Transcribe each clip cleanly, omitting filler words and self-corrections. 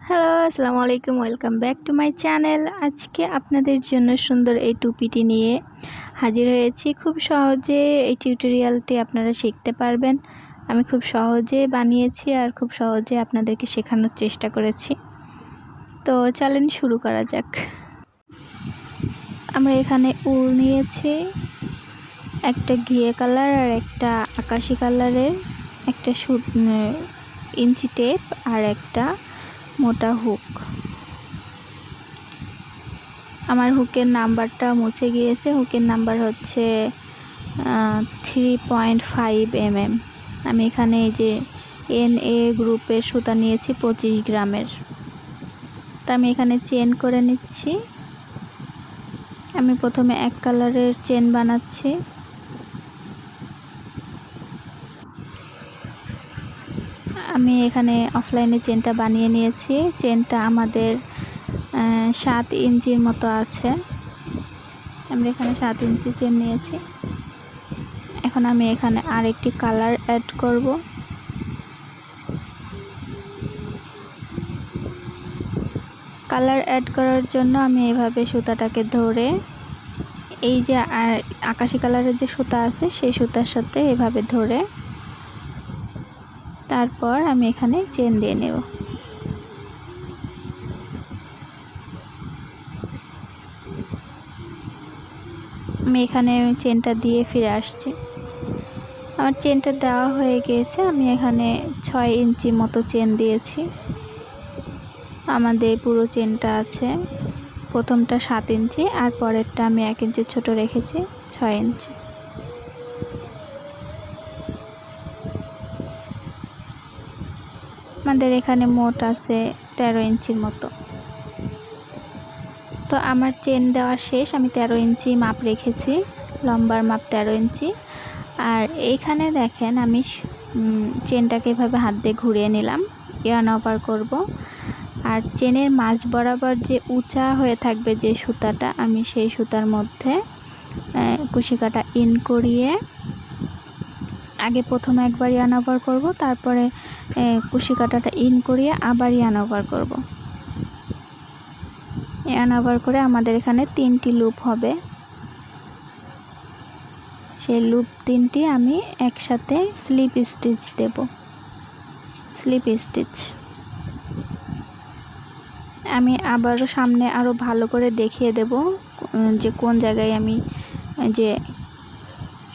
Hello, আসসালামু আলাইকুম। Welcome back to my channel. আজকে আপনাদের জন্য সুন্দর এই টুপিটি নিয়ে হাজির হয়েছি। খুব সহজে এই টিউটোরিয়ালটি আপনারা শিখতে পারবেন। আমি খুব সহজে বানিয়েছি আর খুব সহজে আপনাদেরকে শেখানোর চেষ্টা করেছি। তো চলেন শুরু করা যাক। আমরা এখানে উল নিয়েছি, একটা ঘিয়ে কালার আর একটা আকাশি কালারের, একটা ইঞ্চি টেপ আর একটা মোটা হুক। আমার হুকের নাম্বারটা মুছে গিয়েছে। হুকের নাম্বার হচ্ছে 3.5 mm। আমি এখানে এই যে NA গ্রুপের সুতা নিয়েছি 25 গ্রামের। তো আমি এখানে চেন করে নিচ্ছি। আমি প্রথমে এক কালারের চেন বানাচ্ছি। আমি এখানে অফলাইনে চেনটা বানিয়ে নিয়েছি। চেনটা আমাদের 7 ইঞ্চির মতো আছে। আমরা এখানে 7 ইঞ্চি চেন নিয়েছি। এখন আমি এখানে আরেকটি কালার অ্যাড করব। কালার অ্যাড করার জন্য আমি এভাবে সুতাটাকে ধরে এই যে আকাশি কালারের যে সুতা আছে সেই সুতার সাথে এভাবে ধরে তারপর আমি এখানে চেন দিয়ে নেব। আমি এখানে চেনটা দিয়ে ফিরে আসছি। আমার চেনটা দেওয়া হয়ে গিয়েছে। আমি এখানে 6 ইঞ্চি মতো চেন দিয়েছি। আমাদের পুরো চেনটা আছে, প্রথমটা 7 ইঞ্চি আর পরেরটা আমি 1 ইঞ্চি ছোট রেখেছি 6 ইঞ্চি। আমাদের এখানে মোট আছে 13 ইঞ্চির মতো। তো আমার চেন দেওয়া শেষ। আমি 13 ইঞ্চি মাপ রেখেছি, লম্বার মাপ 13 ইঞ্চি। আর এইখানে দেখেন আমি চেনটাকে এভাবে হাত দিয়ে ঘুরিয়ে নিলাম, ইয়ার্ন ওভার করব। আর চেনের মাঝ বরাবর যে উঁচা হয়ে থাকবে যে সুতাটা, আমি সেই সুতার মধ্যে কুশি কাটা ইন করিয়ে আগে প্রথমে একবার ইয়ার্ন ওভার করব, তারপরে কুশি কাটাটা ইন করিয়ে আবার ইয়ার্ন ওভার করব। ইয়ার্ন ওভার করে আমাদের এখানে 3টি লুপ হবে। সেই লুপ 3টি আমি একসাথে স্লিপ স্টিচ দেব। স্লিপ স্টিচ আমি আবারও সামনে আরও ভালো করে দেখিয়ে দেব যে কোন জায়গায় আমি যে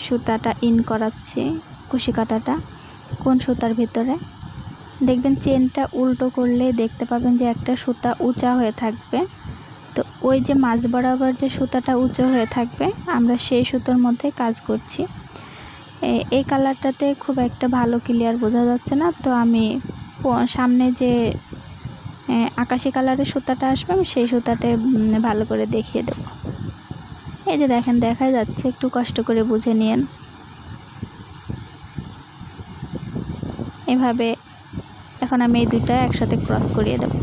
সুতাটা ইন করাচ্ছি, কুশি কাটাটা কোন সুতার ভিতরে। দেখবেন চেনটা উল্টো করলে দেখতে পাবেন যে একটা সুতা উঁচা হয়ে থাকবে। তো ওই যে মাঝ বরাবর যে সুতাটা উঁচু হয়ে থাকবে, আমরা সেই সুতোর মধ্যে কাজ করছি। এই কালারটাতে খুব একটা ভালো ক্লিয়ার বোঝা যাচ্ছে না, তো আমি সামনে যে আকাশি কালারের সুতাটা আসবে আমি সেই সুতাটা ভালো করে দেখিয়ে দেব। এই যে দেখেন, দেখা যাচ্ছে, একটু কষ্ট করে বুঝে নিন। এভাবে এখন আমি এই দুইটা একসাথে ক্রস করিয়ে দেব।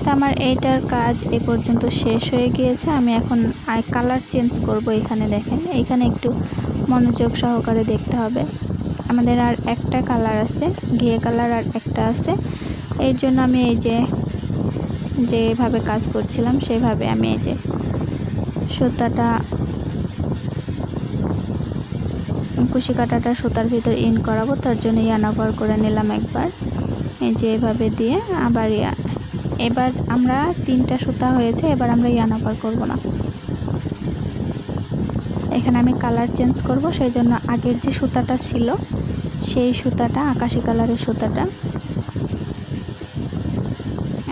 তো আমার এইটার কাজ এ পর্যন্ত শেষ হয়ে গিয়েছে। আমি এখন কালার চেঞ্জ করব। এখানে দেখেন, এইখানে একটু মনোযোগ সহকারে দেখতে হবে। আমাদের আর একটা কালার আছে, ঘিয়ে কালার আর একটা আছে। এর জন্য আমি এই যেভাবে কাজ করছিলাম সেভাবে আমি এই যে সুতাটা কুশি কাটাটা সুতার ভিতর ইন করাবো, তার জন্য ইয়ার্ন ওভার করে নিলাম একবার, এই যে এভাবে দিয়ে আবার এবার আমরা 3টা সুতা হয়েছে, এবার আমরা ইয়ার্ন ওভার করব না। এখানে আমি কালার চেঞ্জ করব, সেই জন্য আগের যে সুতাটা ছিল সেই সুতাটা, আকাশি কালারের সুতাটা,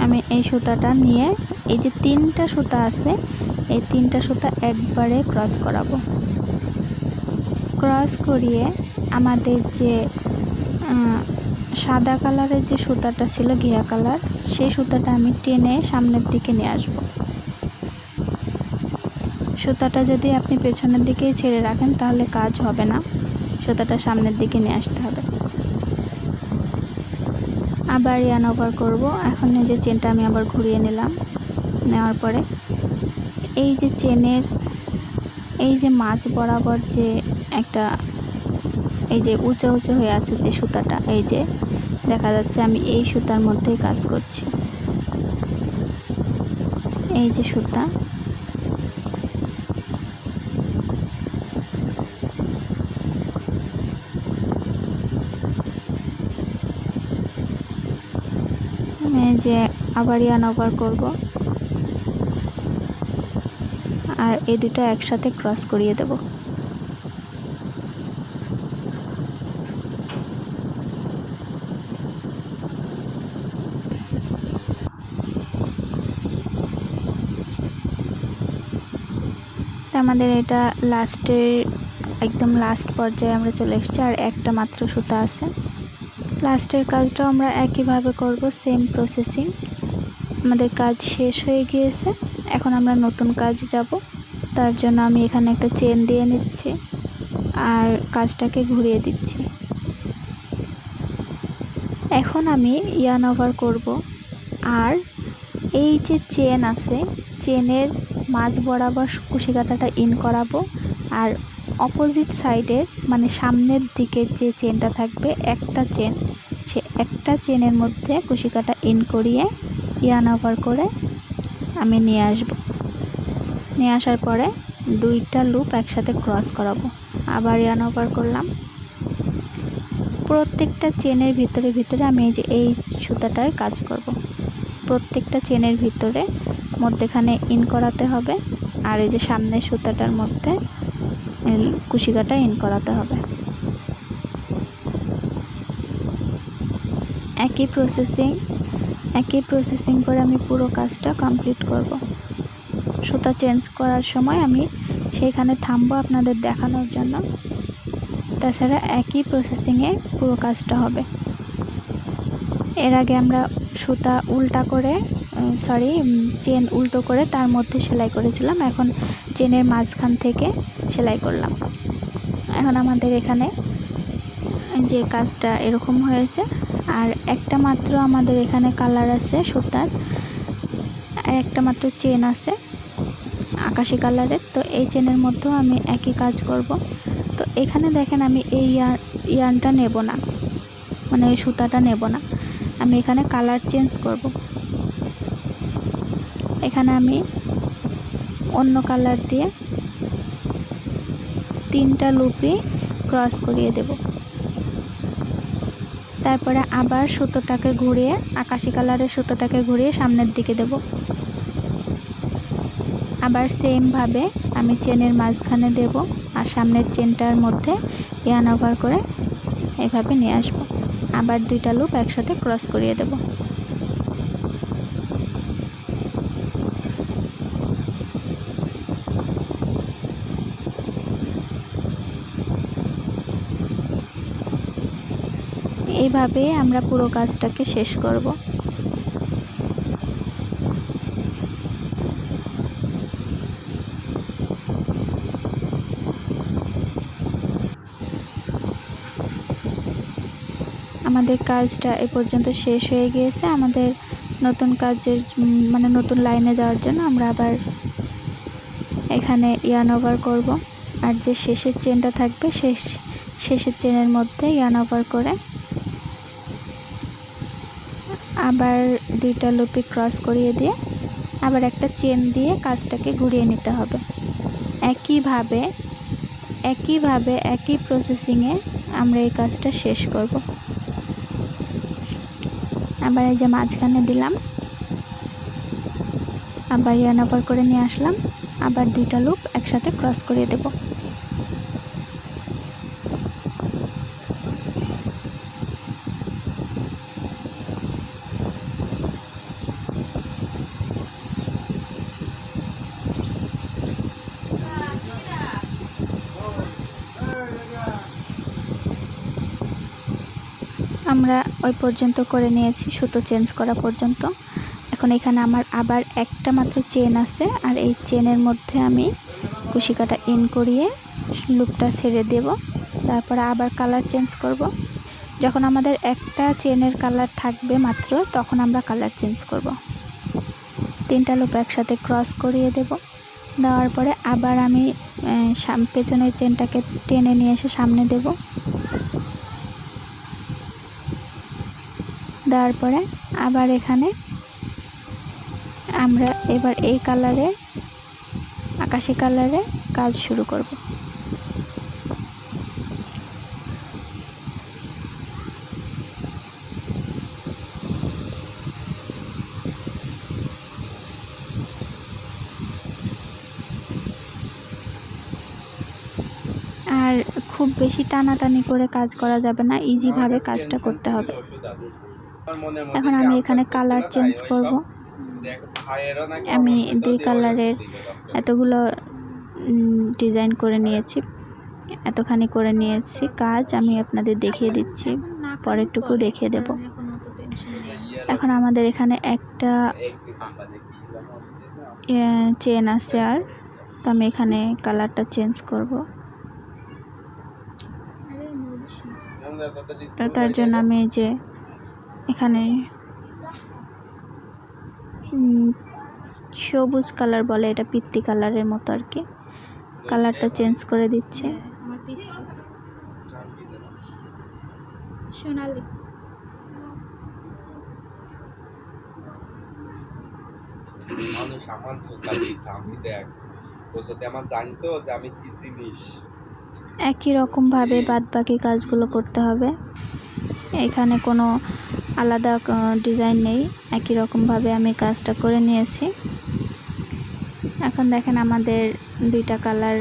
আমি এই সুতাটা নিয়ে এই যে 3টা সুতা আছে এই 3টা সুতা একবারে ক্রস করাবো। ক্রস করিয়ে আমাদের যে সাদা কালারের যে সুতাটা ছিল ঘিয়া কালার, সেই সুতাটা আমি টেনে সামনের দিকে নিয়ে আসব। সুতাটা যদি আপনি পেছনের দিকেই ছেড়ে রাখেন তাহলে কাজ হবে না, সুতাটা সামনের দিকে নিয়ে আসতে হবে। আবার ইয়ার্ন ওভার করব। এখন এই যে চেনটা আমি আবার ঘুরিয়ে নিলাম। নেওয়ার পরে এই যে চেনের এই যে মাঝ বরাবর যে একটা এই যে উঁচু উঁচু হয়ে আছে যে সুতাটা, এই যে দেখা যাচ্ছে আমি এই সুতার মধ্যেই কাজ করছি। এই যে সুতা, আমি যে আবার ইয়ার্ন ওভার করব আর এই দুটো একসাথে ক্রস করিয়ে দেব। আমাদের এটা একদম লাস্ট পর্যায়ে আমরা চলে এসেছি, আর একটা মাত্র সুতা আছে। লাস্টের কাজটাও আমরা একইভাবে করব, সেম প্রসেসিং। আমাদের কাজ শেষ হয়ে গিয়েছে, এখন আমরা নতুন কাজে যাব। তার জন্য আমি এখানে একটা চেন দিয়ে নিচ্ছি আর কাজটাকে ঘুরিয়ে দিচ্ছি। এখন আমি ইয়ার্ন ওভার করব আর এই যে চেন আছে, চেনের মাঝ বরাবর কুশি কাঁটাটা ইন করাবো, আর অপোজিট সাইডের মানে সামনের দিকে যে চেনটা থাকবে একটা চেন, সে একটা চেনের মধ্যে কুশি কাঁটা ইন করিয়ে ইয়ার্ন ওভার করে আমি নিয়ে আসব। নিয়ে আসার পরে দুইটা লুপ একসাথে ক্রস করাবো, আবার ইয়ার্ন ওভার করলাম। প্রত্যেকটা চেনের ভিতরে আমি এই সুতাটায় কাজ করব। প্রত্যেকটা চেনের ভিতরে মধ্যেখানে ইন করাতে হবে, আর এই যে সামনের সুতাটার মধ্যে কুশি কাঁটা ইন করাতে হবে। একই প্রসেসিং করে আমি পুরো কাজটা কমপ্লিট করব। সুতা চেঞ্জ করার সময় আমি সেইখানে থামবো আপনাদের দেখানোর জন্য, তাছাড়া একই প্রসেসিংয়ে পুরো কাজটা হবে। এর আগে আমরা সুতা উল্টা করে চেন উল্টো করে তার মধ্যে সেলাই করেছিলাম, এখন চেনের মাঝখান থেকে সেলাই করলাম। এখন আমাদের এখানে যে কাজটা এরকম হয়েছে, আর একটা মাত্র আমাদের এখানে কালার আছে সুতার, আর একটা মাত্র চেন আছে আকাশি কালারের। তো এই চেনের মধ্যেও আমি একই কাজ করব। তো এখানে দেখেন আমি এই ইয়ার্নটা নেব না, মানে ওই সুতাটা নেব না, আমি এখানে কালার চেঞ্জ করব। এখানে আমি অন্য কালার দিয়ে 3টা লুপই ক্রস করিয়ে দেব। তারপরে আবার সুতোটাকে ঘুরিয়ে, আকাশি কালারের সুতোটাকে ঘুরিয়ে সামনের দিকে দেব। আবার সেমভাবে আমি চেনের মাঝখানে দেব, আর সামনের চেনটার মধ্যে ইয়ার্ন ওভার করে এভাবে নিয়ে আসব। আবার 2টা লুপ একসাথে ক্রস করিয়ে দেব। এইভাবে আমরা পুরো কাজটাকে শেষ করব। আমাদের কাজটা এ পর্যন্ত শেষ হয়ে গিয়েছে। আমাদের নতুন কাজের মানে নতুন লাইনে যাওয়ার জন্য আমরা আবার এখানে ইয়ার্ন ওভার করব, আর যে শেষের চেনটা থাকবে শেষের চেনের মধ্যে ইয়ার্ন ওভার করে আবার 2টা লুপি ক্রস করিয়ে দিয়ে আবার একটা চেন দিয়ে কাজটাকে ঘুরিয়ে নিতে হবে। একইভাবে একই প্রসেসিংয়ে আমরা এই কাজটা শেষ করব। আবার এই যে মাঝখানে দিলাম, আবার ইয়ার্ন ওভার করে নিয়ে আসলাম, আবার 2টা লুপ একসাথে ক্রস করিয়ে দেব। আমরা ওই পর্যন্ত করে নিয়েছি, সুতো চেঞ্জ করা পর্যন্ত। এখন এখানে আমার আবার একটা মাত্র চেন আছে, আর এই চেনের মধ্যে আমি কুশি কাঁটা ইন করিয়ে লুপটা ছেড়ে দেব। তারপরে আবার কালার চেঞ্জ করব। যখন আমাদের একটা চেনের কালার থাকবে মাত্র, তখন আমরা কালার চেঞ্জ করব। 3টা লুপ একসাথে ক্রস করিয়ে দেব। দেওয়ার পরে আবার আমি পেছনের চেনটাকে টেনে নিয়ে এসে সামনে দেব। দেওয়ার পরে আবার এখানে আমরা এবার এই কালারে, আকাশি কালারে কাজ শুরু করব। আর খুব বেশি টানাটানি করে কাজ করা যাবে না, ইজিভাবে কাজটা করতে হবে। এখন আমি এখানে কালার চেঞ্জ করব। আমি 2 কালারের এতগুলো ডিজাইন করে নিয়েছি, এতখানি করে নিয়েছি কাজ। আমি আপনাদের দেখিয়ে দিচ্ছি, পরেরটুকু দেখিয়ে দেব। এখন আমাদের এখানে একটা চেন আছে, আর তো আমি এখানে কালারটা চেঞ্জ করব। তার জন্য আমি যে এখানে সবুজ কালার বলে, এটা পিত্তি কালারের মতো আর কি, কালারটা চেঞ্জ করে দিচ্ছি। সোনালি মানুষ আমার ধোকা দিয়েছে, আমি দেখ ও যদি আমার জানতো যে আমি কি জিনিস। একই রকম ভাবে বাদ বাকি কাজগুলো করতে হবে, এখানে কোনো আলাদা ডিজাইন নেই, একই রকম ভাবে আমি কাজটা করে নিয়েছি। এখন দেখেন আমাদের 2টা কালার,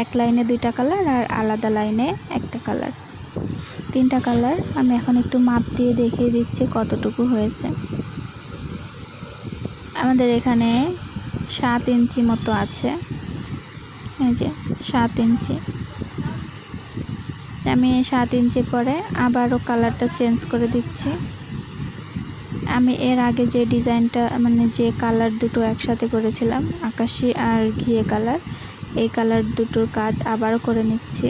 এক লাইনে 2টা কালার আর আলাদা লাইনে একটা কালার, 3টা কালার। আমি এখন একটু মাপ দিয়ে দেখিয়ে দিচ্ছি কতটুকু হয়েছে। আমাদের এখানে 7 ইঞ্চি মতো আছে, এই যে 7 ইঞ্চি। আমি 7 ইঞ্চি পরে আবারও কালারটা চেঞ্জ করে দিচ্ছি। আমি এর আগে যে ডিজাইনটা, মানে যে কালার দুটো একসাথে করেছিলাম, আকাশি আর ঘিয়ে কালার, এই কালার দুটোর কাজ আবারও করে নিচ্ছি।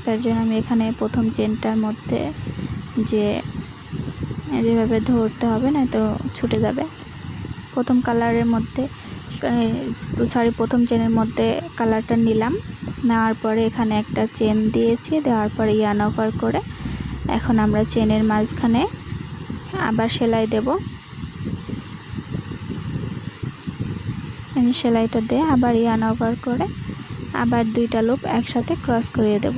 তার জন্য আমি এখানে প্রথম চেনটার মধ্যে যে যেভাবে ধরতে হবে, না তো ছুটে যাবে। প্রথম কালারের মধ্যে প্রথম চেনের মধ্যে কালারটা নিলাম, নেওয়ার পরে এখানে একটা চেন দিয়েছি, দেওয়ার পরে ইয়ার্ন ওভার করে এখন আমরা চেনের মাঝখানে আবার সেলাই দেব। সেলাইটা দিয়ে আবার ইয়ার্ন ওভার করে আবার 2টা লুপ একসাথে ক্রস করিয়ে দেব।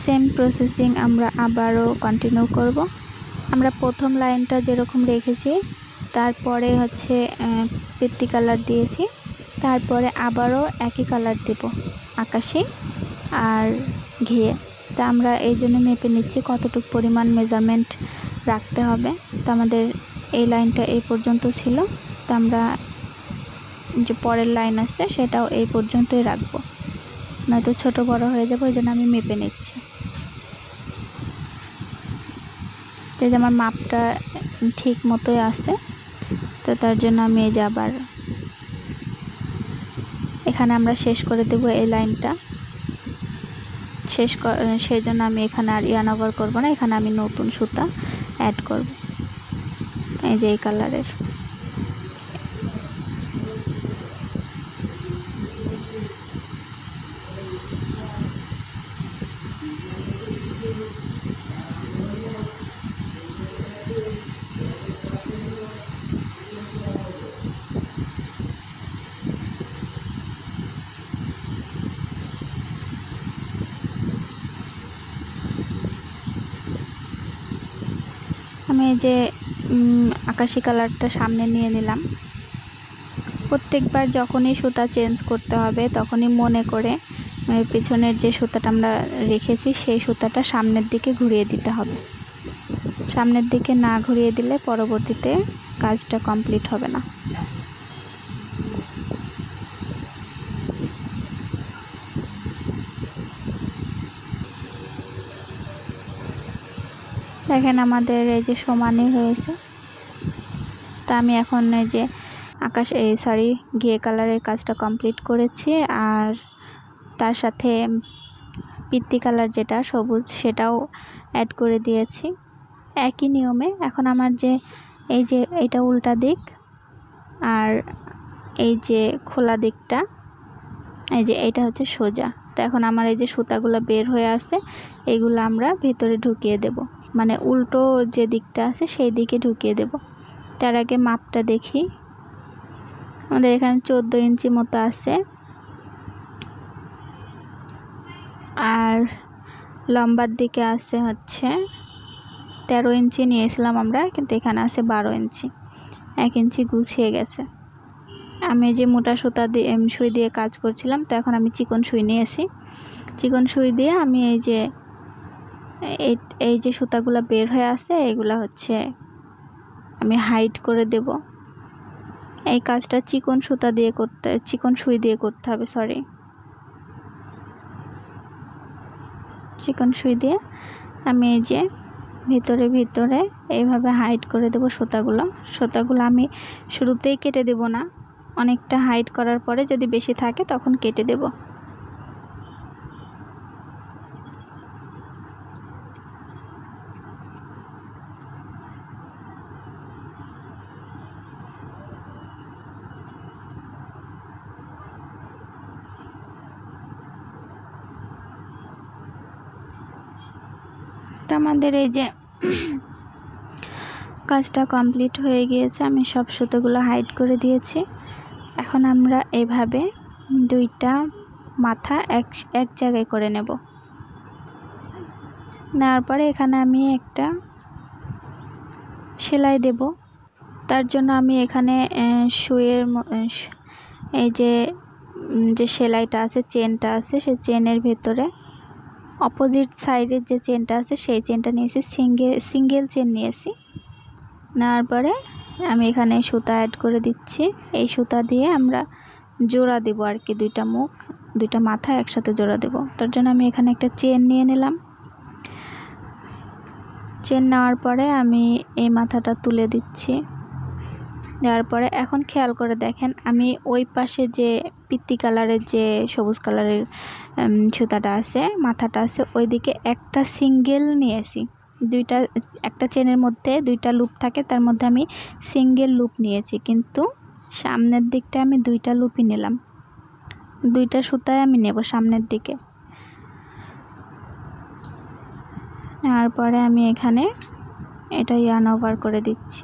সেম প্রসেসিং আমরা আবারও কন্টিনিউ করব। আমরা প্রথম লাইনটা যেরকম রেখেছি, তারপরে হচ্ছে পিত্তি কালার দিয়েছি, তারপরে আবারও একই কালার দেব, আকাশি আর ঘিয়ে। তা আমরা এই জন্য মেপে নিচ্ছি কতটুকু পরিমাণ মেজারমেন্ট রাখতে হবে। তো আমাদের এই লাইনটা এই পর্যন্ত ছিল, তো আমরা যে পরের লাইন আসছে সেটাও এই পর্যন্তই রাখবো, নয়তো ছোট বড় হয়ে যাবে, ওই জন্য আমি মেপে নিচ্ছি। তো এই যে আমার মাপটা ঠিক মতোই আসছে, তো তার জন্য আমি এই যে আবার এখানে আমরা শেষ করে দেব এই লাইনটা। সেই জন্য আমি এখানে আর ইয়ার্ন ওভার করবো না, এখানে আমি নতুন সুতা অ্যাড করব, এই যে এই কালারের। আমি এই যে আকাশি কালারটা সামনে নিয়ে নিলাম। প্রত্যেকবার যখনই সুতা চেঞ্জ করতে হবে তখনই মনে করে পিছনের যে সুতাটা আমরা রেখেছি সেই সুতাটা সামনের দিকে ঘুরিয়ে দিতে হবে। সামনের দিকে না ঘুরিয়ে দিলে পরবর্তীতে কাজটা কমপ্লিট হবে না। দেখেন আমাদের এই যে সমানই হয়েছে। তা আমি এখন এই যে ঘিয়ে কালারের কাজটা কমপ্লিট করেছি, আর তার সাথে পিত্তি কালার যেটা সবুজ সেটাও অ্যাড করে দিয়েছি একই নিয়মে। এখন আমার যে এই যে এটা উল্টা দিক, আর এই যে খোলা দিকটা, এই যে এটা হচ্ছে সোজা। তো এখন আমার এই যে সুতাগুলো বের হয়ে আসে, এইগুলো আমরা ভিতরে ঢুকিয়ে দেব, মানে উল্টো যে দিকটা আছে সেই দিকে ঢুকিয়ে দেব। তার আগে মাপটা দেখি, আমাদের এখানে 14 ইঞ্চি মতো আছে, আর লম্বার দিকে আছে হচ্ছে 13 ইঞ্চি নিয়েছিলাম আমরা, কিন্তু এখানে আছে 12 ইঞ্চি, 1 ইঞ্চি গুছিয়ে গেছে। আমি যে মোটা সুতা দিয়ে সুই দিয়ে কাজ করছিলাম, তো এখন আমি চিকন সুই নিয়েছি। চিকন সুই দিয়ে আমি এই যে সুতাগুলো বের হয়ে আছে এগুলা হচ্ছে আমি হাইড করে দেব। এই কাজটা চিকন সুই দিয়ে করতে হবে, সরি, চিকন সুই দিয়ে আমি এই যে ভিতরে ভিতরে এইভাবে হাইড করে দেব সুতাগুলো আমি শুরুতেই কেটে দেব না, অনেকটা হাইড করার পরে যদি বেশি থাকে তখন কেটে দেব। তো আমাদের এই যে কাজটা কমপ্লিট হয়ে গিয়েছে, আমি সব সুতোগুলো হাইড করে দিয়েছি। এখন আমরা এইভাবে দুইটা মাথা এক জায়গায় করে নেব। নেওয়ার পরে এখানে আমি একটা সেলাই দেব। তার জন্য আমি এখানে সুইয়ের এই যে সেলাইটা আছে, চেনটা আছে, সেই চেনের ভেতরে অপোজিট সাইডের যে চেনটা আছে সেই চেনটা নিয়েছি, সিঙ্গেল চেন নিয়েছি। নেওয়ার পরে আমি এখানে সুতা অ্যাড করে দিচ্ছি। এই সুতা দিয়ে আমরা জোড়া দেব আর কি, দুইটা মাথা একসাথে জোড়া দেব। তার জন্য আমি এখানে একটা চেন নিয়ে নিলাম। চেন নেওয়ার পরে আমি এই মাথাটা তুলে দিচ্ছি। দেওয়ার পরে এখন খেয়াল করে দেখেন, আমি ওই পাশে যে পিত্তি কালারের যে সবুজ কালারের সুতাটা আছে, মাথাটা আছে, ওইদিকে একটা সিঙ্গেল নিয়েছি। একটা চেনের মধ্যে দুইটা লুপ থাকে, তার মধ্যে আমি সিঙ্গেল লুপ নিয়েছি, কিন্তু সামনের দিকটা আমি দুইটা লুপই নিলাম। দুইটা সুতায় আমি নেব সামনের দিকে। নেওয়ার পরে আমি এখানে এটা ইয়ার্ন ওভার করে দিচ্ছি।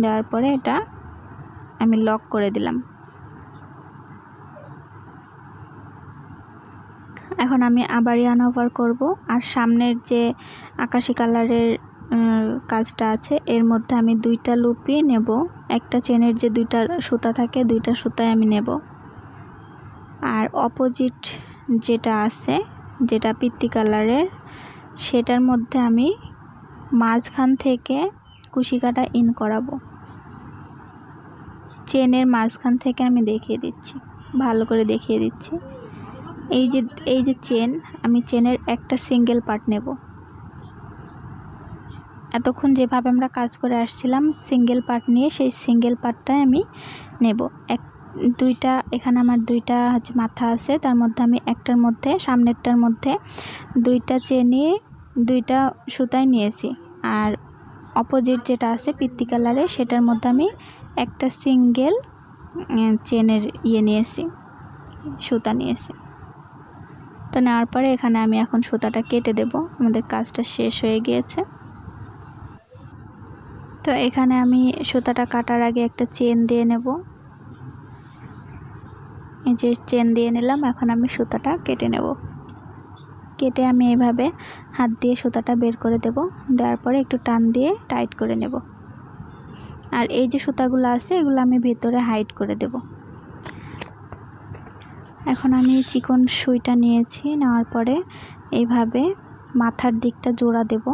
দেওয়ার পরে এটা আমি লক করে দিলাম। এখন আমি আবার ইয়ার্ন ওভার করব, আর সামনের যে আকাশি কালারের কাজটা আছে এর মধ্যে আমি দুইটা লুপই নেব। একটা চেনের যে দুইটা সুতা থাকে, দুইটা সুতায় আমি নেব। আর অপোজিট যেটা আছে, যেটা পিত্তি কালারের, সেটার মধ্যে আমি মাঝখান থেকে কুশি কাটা ইন করাবো। চেনের মাঝখান থেকে আমি দেখিয়ে দিচ্ছি, ভালো করে দেখিয়ে দিচ্ছি। এই যে চেন, আমি চেনের একটা সিঙ্গেল পার্ট নেব। এতক্ষণ যেভাবে আমরা কাজ করে আসছিলাম সিঙ্গেল পার্ট নিয়ে, সেই সিঙ্গেল পার্টটাই আমি নেব। দুইটা এখানে আমার দুইটা হচ্ছে মাথা আছে, তার মধ্যে আমি একটার মধ্যে, সামনেরটার মধ্যে দুইটা চেনে দুইটা সুতাই নিয়েছি, আর অপোজিট যেটা আছে পিত্তি কালারে সেটার মধ্যে আমি একটা সিঙ্গেল চেনের নিয়েছি, সুতা নিয়েছি। তো নেওয়ার পরে এখানে আমি এখন সুতাটা কেটে দেব। আমাদের কাজটা শেষ হয়ে গিয়েছে। তো এখানে আমি সুতাটা কাটার আগে একটা চেন দিয়ে নেব। এই যে চেন দিয়ে নিলাম, এখন আমি সুতাটা কেটে নেব। কেটে আমি এইভাবে হাত দিয়ে সুতাটা বের করে দেব। দেওয়ার পরে একটু টান দিয়ে টাইট করে নেব। আর এই যে সুতাগুলো আছে এগুলো আমি ভেতরে হাইড করে দেব। এখন আমি চিকন সুইটা নিয়েছি, নেওয়ার পরে এইভাবে মাথার দিকটা জোড়া দেব।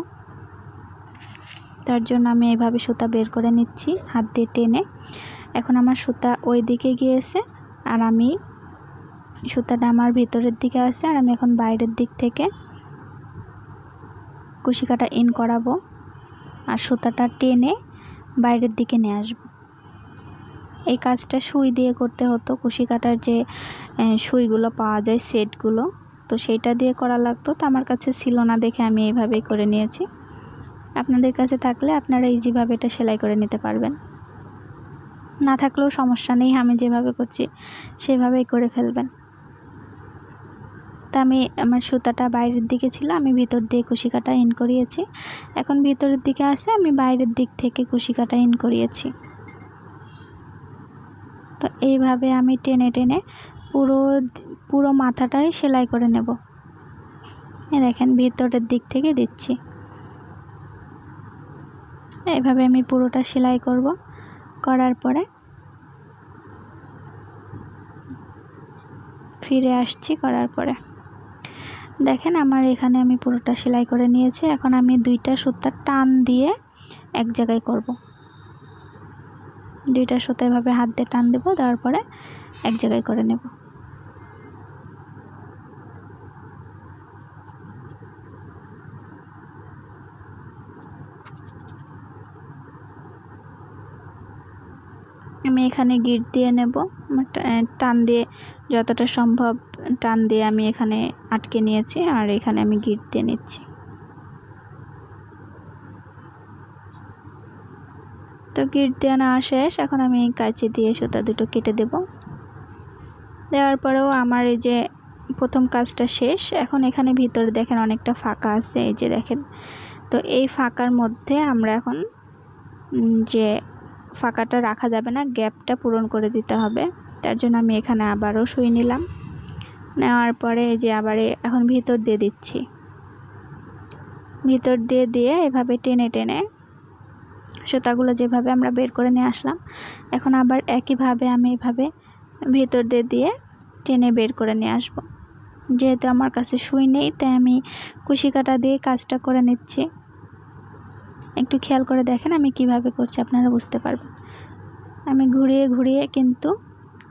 তার জন্য আমি এইভাবে সুতা বের করে নিচ্ছি হাত দিয়ে টেনে। এখন আমার সুতা ওই দিকে গিয়েছে, আর আমি সুতাটা আমার ভিতরের দিকে আছে, আর আমি এখন বাইরের দিক থেকে কুশি কাটা ইন করাবো, আর সুতাটা টেনে বাইরের দিকে নিয়ে আসবো। এই কাজটা সুই দিয়ে করতে হতো, কুশি কাটার যে সুইগুলো পাওয়া যায় সেটগুলো, তো সেইটা দিয়ে করা লাগতো। তো আমার কাছে ছিল না দেখে আমি এইভাবেই করে নিয়েছি। আপনাদের কাছে থাকলে আপনারা ইজিভাবে এটা সেলাই করে নিতে পারবেন, না থাকলেও সমস্যা নেই, আমি যেভাবে করছি সেভাবেই করে ফেলবেন। তো আমি আমার সুতাটা বাইরের দিকে ছিল, আমি ভিতর দিয়ে কুশি কাটা ইন করিয়েছি। এখন ভিতরের দিকে আসে আমি বাইরের দিক থেকে কুশি কাটা ইন করিয়েছি। তো এইভাবে আমি টেনে টেনে পুরো মাথাটাই সেলাই করে নেব। দেখেন ভিতরের দিক থেকে দিচ্ছি। এইভাবে আমি পুরোটা সেলাই করব। করার পরে ফিরে আসছি। করার পরে দেখেন আমার এখানে আমি পুরোটা সেলাই করে নিয়েছি। এখন আমি দুইটা সুতা টান দিয়ে এক জায়গায় করব। দুইটা সুতা এভাবে হাত দিয়ে টান দেব, দেওয়ার পরে এক জায়গায় করে নেব। আমি এখানে গিট দিয়ে নেব, টান দিয়ে যতটা সম্ভব টান দিয়ে আমি এখানে আটকে নিয়েছি, আর এখানে আমি গিট দিয়ে নিচ্ছি। তো গিট দিয়ে নেওয়া শেষ। এখন আমি কাঁচি দিয়ে সুতা দুটো কেটে দেব। দেওয়ার পরেও আমার এই যে প্রথম কাজটা শেষ। এখন এখানে ভিতরে দেখেন অনেকটা ফাঁকা আছে, এই যে দেখেন। তো এই ফাঁকার মধ্যে আমরা এখন যে ফাঁকাটা রাখা যাবে না, গ্যাপটা পূরণ করে দিতে হবে। তার জন্য আমি এখানে আবারও সুই নিলাম। নেওয়ার পরে এই যে আবার এখন ভিতর দিয়ে দিচ্ছি। ভিতর দিয়ে দিয়ে এভাবে টেনে টেনে সুতাগুলো যেভাবে আমরা বের করে নিয়ে আসলাম, এখন আবার একইভাবে আমি এভাবে ভিতর দিয়ে দিয়ে টেনে বের করে নিয়ে আসব। যেহেতু আমার কাছে সুই নেই, তাই আমি কুশি কাটা দিয়ে কাজটা করে নিচ্ছি। একটু খেয়াল করে দেখেন আমি কিভাবে করছি, আপনারা বুঝতে পারবেন। আমি ঘুরিয়ে ঘুরিয়ে কিন্তু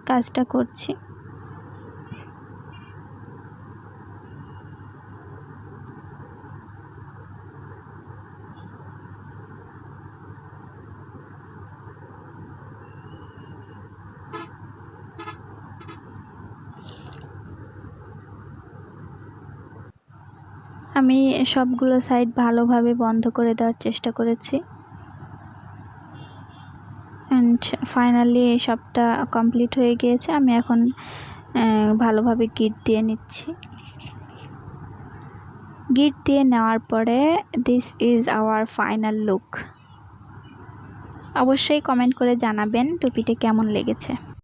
কাজটা করছি। আমি সবগুলো সাইড ভালোভাবে বন্ধ করে দেওয়ার চেষ্টা করেছি। অ্যান্ড ফাইনালি সবটা কমপ্লিট হয়ে গিয়েছে। আমি এখন ভালোভাবে গিট দিয়ে নিচ্ছি। গিট দিয়ে নেওয়ার পরে this is our final look. অবশ্যই কমেন্ট করে জানাবেন টুপিটি কেমন লেগেছে।